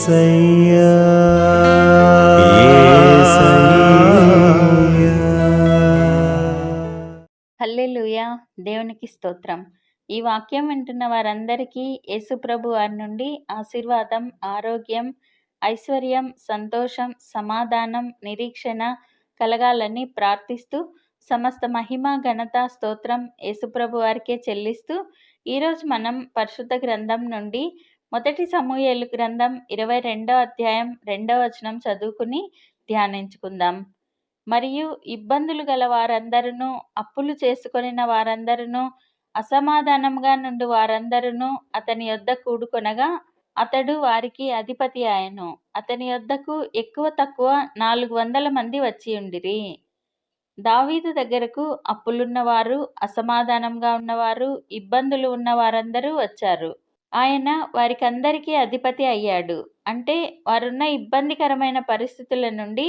యేసయ్యా యేసయ్యా. హల్లెలూయా. దేవునికి స్తోత్రం. ఈ వాక్యం వింటున్న వారందరికీ యేసుప్రభు వారి నుండి ఆశీర్వాదం, ఆరోగ్యం, ఐశ్వర్యం, సంతోషం, సమాధానం, నిరీక్షణ కలగాలని ప్రార్థిస్తూ, సమస్త మహిమ, ఘనత, స్తోత్రం యేసుప్రభు వారికే చెల్లిస్తూ, ఈరోజు మనం పరిశుద్ధ గ్రంథం నుండి మొదటి సమూయేలు గ్రంథం 22వ అధ్యాయం 2వ వచనం చదువుకుని ధ్యానించుకుందాం. మరియు ఇబ్బందులు గల వారందరును, అప్పులు చేసుకొనిన వారందరును, అసమాధానంగా నుండి వారందరును అతని యొద్ద కూడుకొనగా అతడు వారికి అధిపతి ఆయను. అతని యొద్దకు ఎక్కువ తక్కువ 400 మంది వచ్చి ఉండిరి. దావీదు దగ్గరకు అప్పులున్నవారు, అసమాధానంగా ఉన్నవారు, ఇబ్బందులు ఉన్న వారందరూ వచ్చారు. ఆయన వారికందరికీ అధిపతి అయ్యాడు. అంటే వారున్న ఇబ్బందికరమైన పరిస్థితుల నుండి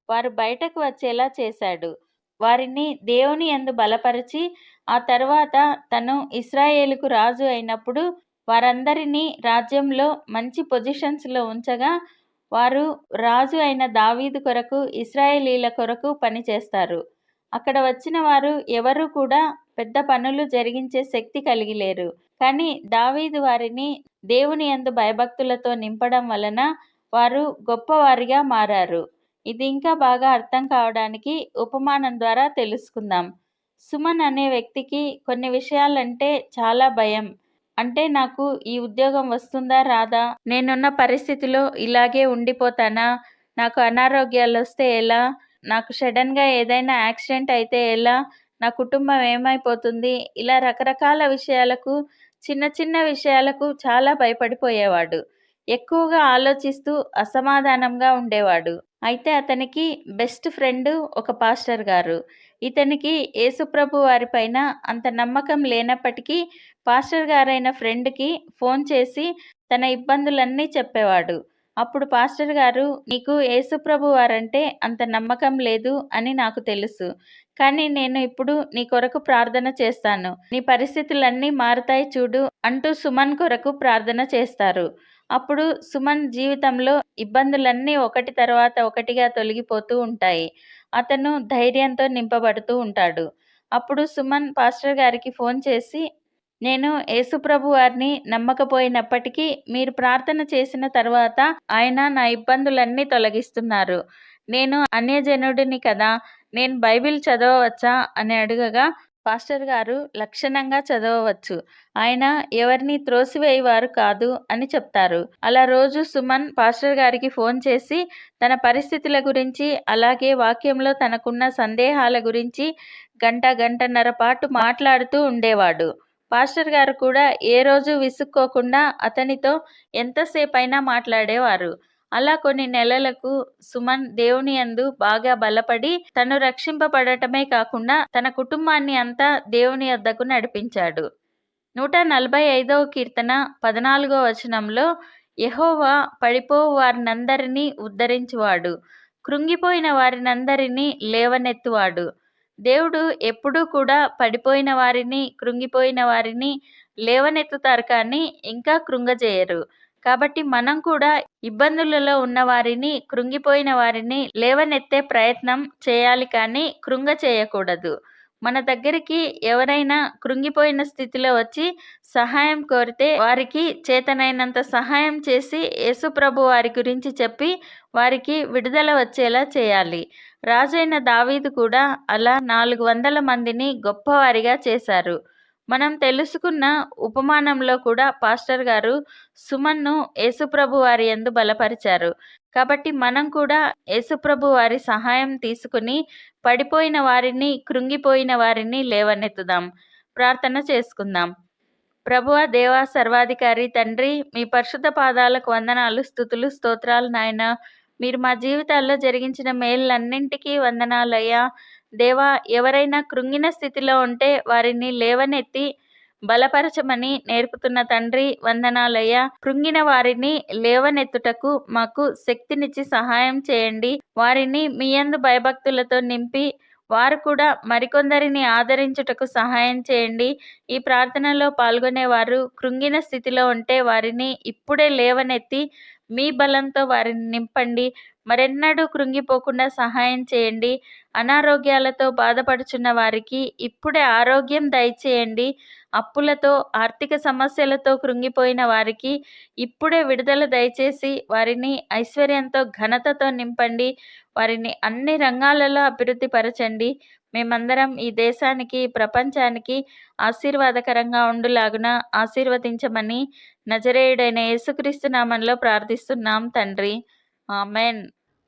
వారు బయటకు వచ్చేలా చేశాడు. వారిని దేవుని యందు బలపరిచి, ఆ తర్వాత తను ఇశ్రాయేలుకు రాజు అయినప్పుడు వారందరినీ రాజ్యంలో మంచి పొజిషన్స్లో ఉంచగా, వారు రాజు అయిన దావీదు కొరకు, ఇశ్రాయేలీల కొరకు పనిచేస్తారు. అక్కడ వచ్చిన వారు ఎవరు కూడా పెద్ద పనులు జరిగించే శక్తి కలిగి లేరు. కానీ దావీదు వారిని దేవుని యందు భయభక్తులతో నింపడం వలన వారు గొప్పవారిగా మారారు. ఇది ఇంకా బాగా అర్థం కావడానికి ఉపమానం ద్వారా తెలుసుకుందాం. సుమన్ అనే వ్యక్తికి కొన్ని విషయాలంటే చాలా భయం. అంటే నాకు ఈ ఉద్యోగం వస్తుందా రాదా, నేనున్న పరిస్థితిలో ఇలాగే ఉండిపోతానా, నాకు అనారోగ్యాలు వస్తే ఎలా, నాకు సడన్గా ఏదైనా యాక్సిడెంట్ అయితే ఎలా, నా కుటుంబం ఏమైపోతుంది, ఇలా రకరకాల విషయాలకు, చిన్న చిన్న విషయాలకు చాలా భయపడిపోయేవాడు. ఎక్కువగా ఆలోచిస్తూ అసమాధానంగా ఉండేవాడు. అయితే అతనికి బెస్ట్ ఫ్రెండ్ ఒక పాస్టర్ గారు. ఇతనికి యేసుప్రభు వారిపైన అంత నమ్మకం లేనప్పటికీ పాస్టర్ గారైన ఫ్రెండ్కి ఫోన్ చేసి తన ఇబ్బందులన్నీ చెప్పేవాడు. అప్పుడు పాస్టర్ గారు, నీకు యేసుప్రభు వారంటే అంత నమ్మకం లేదు అని నాకు తెలుసు, కానీ నేను ఇప్పుడు నీ కొరకు ప్రార్థన చేస్తాను, నీ పరిస్థితులన్నీ మారుతాయి చూడు అంటూ సుమన్ కొరకు ప్రార్థన చేస్తారు. అప్పుడు సుమన్ జీవితంలో ఇబ్బందులన్నీ ఒకటి తర్వాత ఒకటిగా తొలగిపోతూ ఉంటాయి. అతను ధైర్యంతో నింపబడుతూ ఉంటాడు. అప్పుడు సుమన్ పాస్టర్ గారికి ఫోన్ చేసి, నేను యేసుప్రభు వారిని నమ్మకపోయినప్పటికీ మీరు ప్రార్థన చేసిన తర్వాత ఆయన నా ఇబ్బందులన్నీ తొలగిస్తున్నారు. నేను అన్యజనుడిని కదా, నేను బైబిల్ చదవవచ్చా అని అడగగా, పాస్టర్ గారు లక్షణంగా చదవవచ్చు, ఆయన ఎవరిని త్రోసివేయవారు కాదు అని చెప్తారు. అలా రోజు సుమన్ పాస్టర్ గారికి ఫోన్ చేసి తన పరిస్థితుల గురించి, అలాగే వాక్యంలో తనకున్న సందేహాల గురించి గంటన్నర పాటు మాట్లాడుతూ ఉండేవాడు. పాస్టర్ గారు కూడా ఏ రోజు విసుక్కోకుండా అతనితో ఎంతసేపైనా మాట్లాడేవారు. అలా కొన్ని నెలలకు సుమన్ దేవుని యందు బాగా బలపడి తను రక్షింపబడటమే కాకుండా తన కుటుంబాన్ని అంతా దేవుని యొద్దకు నడిపించాడు. 145వ కీర్తన 14వ వచనంలో, యెహోవా పడిపోవు వారినందరినీ ఉద్ధరించువాడు, కృంగిపోయిన వారినందరినీ లేవనెత్తువాడు. దేవుడు ఎప్పుడూ కూడా పడిపోయిన వారిని, కృంగిపోయిన వారిని లేవనెత్తుతారు, కానీ ఇంకా కృంగజేయరు. కాబట్టి మనం కూడా ఇబ్బందులలో ఉన్న వారిని, కృంగిపోయిన వారిని లేవనెత్తే ప్రయత్నం చేయాలి, కానీ కృంగ చేయకూడదు. మన దగ్గరికి ఎవరైనా కృంగిపోయిన స్థితిలో వచ్చి సహాయం కోరితే వారికి చేతనైనంత సహాయం చేసి యేసుప్రభు వారి గురించి చెప్పి వారికి విడుదల వచ్చేలా చేయాలి. రాజైన దావీదు కూడా అలా 400 మందిని గొప్పవారిగా చేశారు. మనం తెలుసుకున్న ఉపమానంలో కూడా పాస్టర్ గారు సుమన్ను యేసుప్రభు వారి యందు బలపరిచారు. కాబట్టి మనం కూడా యేసుప్రభు వారి సహాయం తీసుకుని పడిపోయిన వారిని, కృంగిపోయిన వారిని లేవనెత్తుదాం. ప్రార్థన చేసుకుందాం. ప్రభువా, దేవా, సర్వాధికారి తండ్రి, మీ పరిశుద్ధ పాదాలకు వందనాలు, స్తుతులు, స్తోత్రాలు నాయనా. మీరు మా జీవితాల్లో జరిగించిన మేళ్ళన్నింటికీ వందనాలయ్యా. దేవా, ఎవరైనా కృంగిన స్థితిలో ఉంటే వారిని లేవనెత్తి బలపరచమని నేర్పుతున్న తండ్రి వందనాలయ్యా. కృంగిన వారిని లేవనెత్తుటకు మాకు శక్తినిచ్చి సహాయం చేయండి. వారిని మీ యందు భయభక్తులతో నింపి వారు కూడా మరికొందరిని ఆదరించుటకు సహాయం చేయండి. ఈ ప్రార్థనలో పాల్గొనేవారు కృంగిన స్థితిలో ఉంటే వారిని ఇప్పుడే లేవనెత్తి మీ బలంతో వారిని నింపండి. మరెన్నడూ కృంగిపోకుండా సహాయం చేయండి. అనారోగ్యాలతో బాధపడుచున్న వారికి ఇప్పుడే ఆరోగ్యం దయచేయండి. అప్పులతో, ఆర్థిక సమస్యలతో కృంగిపోయిన వారికి ఇప్పుడే విడుదల దయచేసి వారిని ఐశ్వర్యంతో, ఘనతతో నింపండి. వారిని అన్ని రంగాలలో అభివృద్ధి పరచండి. మేమందరం ఈ దేశానికి, ప్రపంచానికి ఆశీర్వాదకరంగా ఉండులాగున ఆశీర్వదించమని నజరేయుడైన యేసుక్రీస్తు నామంలో ప్రార్థిస్తున్నాం తండ్రి. ఆమెన్.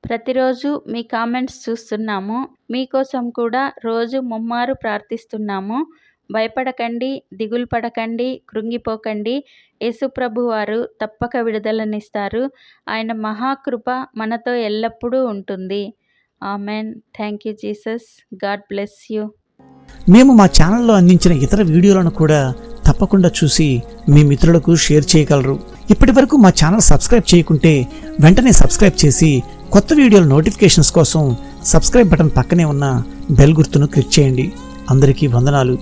ప్రతిరోజు మీ కామెంట్స్ చూస్తున్నాము. మీకోసం కూడా రోజు ముమ్మారు ప్రార్థిస్తున్నాము. భయపడకండి, దిగులు పడకండి, కృంగిపోకండి. యేసుప్రభు వారు తప్పక విడుదలనిస్తారు. ఆయన మహాకృప మనతో ఎల్లప్పుడూ ఉంటుంది. Amen. Thank you Jesus. God bless you. మేము మా ఛానల్లో అందించిన ఇతర వీడియోలను కూడా తప్పకుండా చూసి మీ మిత్రులకు షేర్ చేయగలరు. ఇప్పటి వరకు మా ఛానల్ సబ్స్క్రైబ్ చేయకుంటే వెంటనే సబ్స్క్రైబ్ చేసి కొత్త వీడియోల నోటిఫికేషన్స్ కోసం సబ్స్క్రైబ్ బటన్ పక్కనే ఉన్న బెల్ గుర్తును క్లిక్ చేయండి. అందరికీ వందనాలు.